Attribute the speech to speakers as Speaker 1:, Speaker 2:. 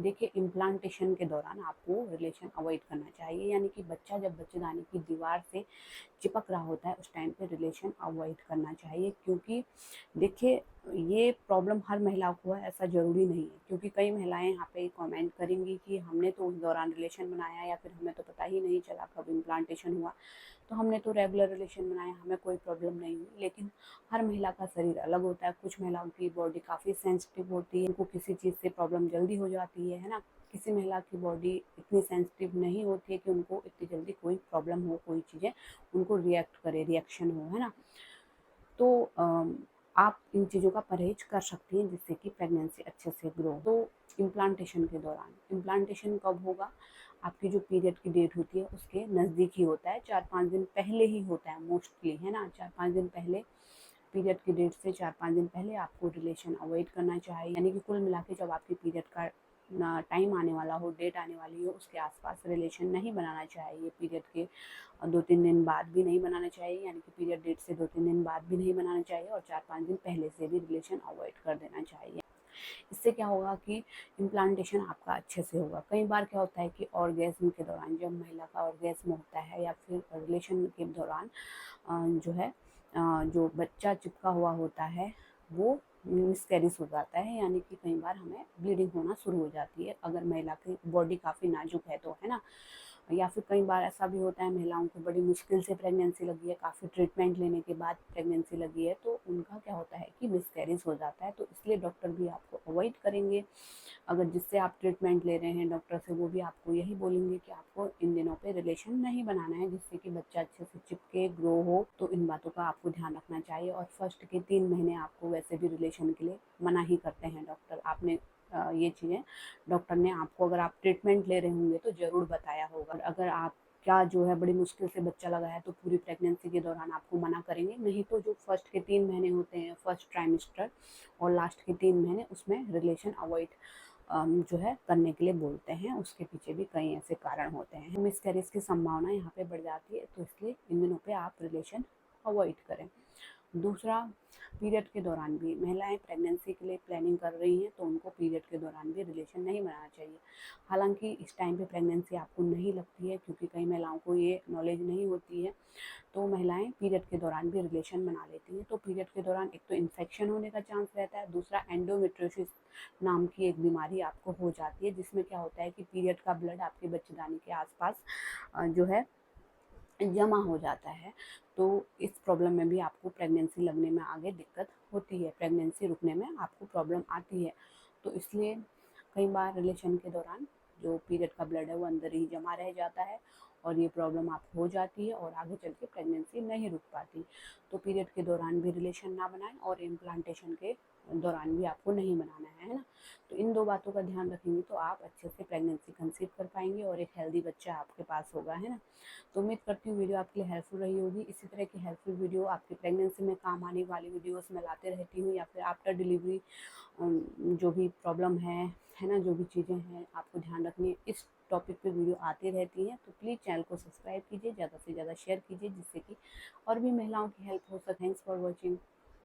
Speaker 1: देखिए, इम्प्लांटेशन के दौरान आपको रिलेशन अवॉइड करना चाहिए, यानी कि बच्चा जब बच्चेदानी की दीवार से चिपक रहा होता है उस टाइम पे रिलेशन अवॉइड करना चाहिए। क्योंकि देखिए, ये प्रॉब्लम हर महिला को है ऐसा ज़रूरी नहीं है, क्योंकि कई महिलाएं यहाँ पे कमेंट करेंगी कि हमने तो उस दौरान रिलेशन बनाया या फिर हमें तो पता ही नहीं चला कब इम्प्लांटेशन हुआ, तो हमने तो रेगुलर रिलेशन बनाया, हमें कोई प्रॉब्लम नहीं हुई। लेकिन हर महिला का शरीर अलग होता है, कुछ महिलाओं की बॉडी काफ़ी सेंसिटिव होती है, उनको किसी चीज़ से प्रॉब्लम जल्दी हो जाती है ना। किसी महिला की बॉडी इतनी सेंसिटिव नहीं होती है कि उनको इतनी जल्दी कोई प्रॉब्लम हो, कोई चीज़ें उनको रिएक्ट करे, रिएक्शन हो, है ना। तो आप इन चीज़ों का परहेज कर सकती हैं जिससे कि प्रेगनेंसी अच्छे से ग्रो हो। तो इम्प्लांटेशन के दौरान, इम्प्लांटेशन कब होगा, आपकी जो पीरियड की डेट होती है उसके नज़दीक ही होता है, 4-5 दिन पहले ही होता है मोस्टली, है ना। 4-5 दिन पहले, पीरियड की डेट से 4-5 दिन पहले आपको रिलेशन अवॉइड करना चाहिए। यानी कि कुल मिला के जब आपकी पीरियड का टाइम आने वाला हो, डेट आने वाली हो, उसके आसपास रिलेशन नहीं बनाना चाहिए। पीरियड के 2-3 दिन बाद भी नहीं बनाना चाहिए, यानी कि पीरियड डेट से 2-3 दिन बाद भी नहीं बनाना चाहिए, और 4-5 दिन पहले से भी रिलेशन अवॉइड कर देना चाहिए। इससे क्या होगा कि इम्प्लांटेशन आपका अच्छे से होगा। कई बार क्या होता है कि ऑर्गेज़म के दौरान, जब महिला का ऑर्गेज़म होता है या फिर रिलेशन के दौरान जो है जो बच्चा चिपका हुआ होता है वो मिसकैरेज हो जाता है, यानी कि कई बार हमें ब्लीडिंग होना शुरू हो जाती है अगर महिला की बॉडी काफ़ी नाजुक है तो, है ना। या फिर कई बार ऐसा भी होता है महिलाओं को बड़ी मुश्किल से प्रेगनेंसी लगी है, काफ़ी ट्रीटमेंट लेने के बाद प्रेगनेंसी लगी है, तो उनका क्या होता है कि मिसकैरेज हो जाता है। तो इसलिए डॉक्टर भी आपको अवॉइड करेंगे, अगर जिससे आप ट्रीटमेंट ले रहे हैं डॉक्टर से, वो भी आपको यही बोलेंगे कि आपको इन दिनों पे रिलेशन नहीं बनाना है, जिससे कि बच्चा अच्छे से चिपके, ग्रो हो। तो इन बातों का आपको ध्यान रखना चाहिए। और फर्स्ट के 3 महीने आपको वैसे भी रिलेशन के लिए मना ही करते हैं डॉक्टर। आपने ये चीज़ें डॉक्टर ने आपको, अगर आप ट्रीटमेंट ले रहे होंगे तो ज़रूर बताया होगा। अगर आप क्या जो है बड़ी मुश्किल से बच्चा लगा है तो पूरी प्रेगनेंसी के दौरान आपको मना करेंगे, नहीं तो जो फर्स्ट के 3 महीने होते हैं, फर्स्ट ट्राइमेस्टर और लास्ट के 3 महीने, उसमें रिलेशन अवॉइड जो है करने के लिए बोलते हैं। उसके पीछे भी कई ऐसे कारण होते हैं, मिसकैरेज की संभावना यहाँ पे बढ़ जाती है, तो इसलिए इन दिनों पे आप रिलेशन अवॉइड करें। दूसरा, पीरियड के दौरान भी महिलाएं प्रेगनेंसी के लिए प्लानिंग कर रही हैं तो उनको पीरियड के दौरान भी रिलेशन नहीं बनाना चाहिए। हालांकि इस टाइम पे प्रेगनेंसी आपको नहीं लगती है, क्योंकि कई महिलाओं को ये नॉलेज नहीं होती है, तो महिलाएं पीरियड के दौरान भी रिलेशन बना लेती हैं। तो पीरियड के दौरान एक तो इन्फेक्शन होने का चांस रहता है, दूसरा एंडोमेट्रियोसिस नाम की एक बीमारी आपको हो जाती है, जिसमें क्या होता है कि पीरियड का ब्लड आपके बच्चेदानी के आसपास जो है जमा हो जाता है। तो इस प्रॉब्लम में भी आपको प्रेगनेंसी लगने में आगे दिक्कत होती है, प्रेगनेंसी रुकने में आपको प्रॉब्लम आती है। तो इसलिए कई बार रिलेशन के दौरान जो पीरियड का ब्लड है वो अंदर ही जमा रह जाता है, और ये प्रॉब्लम आपको हो जाती है और आगे चल के प्रेगनेंसी नहीं रुक पाती। तो पीरियड के दौरान भी रिलेशन ना बनाएं, और इम्प्लांटेशन के दौरान भी आपको नहीं बनाना है ना। तो इन 2 बातों का ध्यान रखेंगे तो आप अच्छे से प्रेगनेंसी कंसीव कर पाएंगे और एक हेल्दी बच्चा आपके पास होगा, है ना। तो उम्मीद करती हूँ वीडियो आपके लिए हेल्पफुल रही होगी। इसी तरह की हेल्पफुल वीडियो आपकी प्रेगनेंसी में काम आने वाली वीडियोस मैं लाते रहती हूँ, या फिर आफ्टर डिलीवरी जो भी प्रॉब्लम है ना, जो भी चीज़ें हैं आपको ध्यान रखनी है, इस टॉपिक पे वीडियो आती रहती हैं। तो प्लीज़ चैनल को सब्सक्राइब कीजिए, ज़्यादा से ज़्यादा शेयर कीजिए, जिससे कि और भी महिलाओं की हेल्प हो सके। Thanks for watching.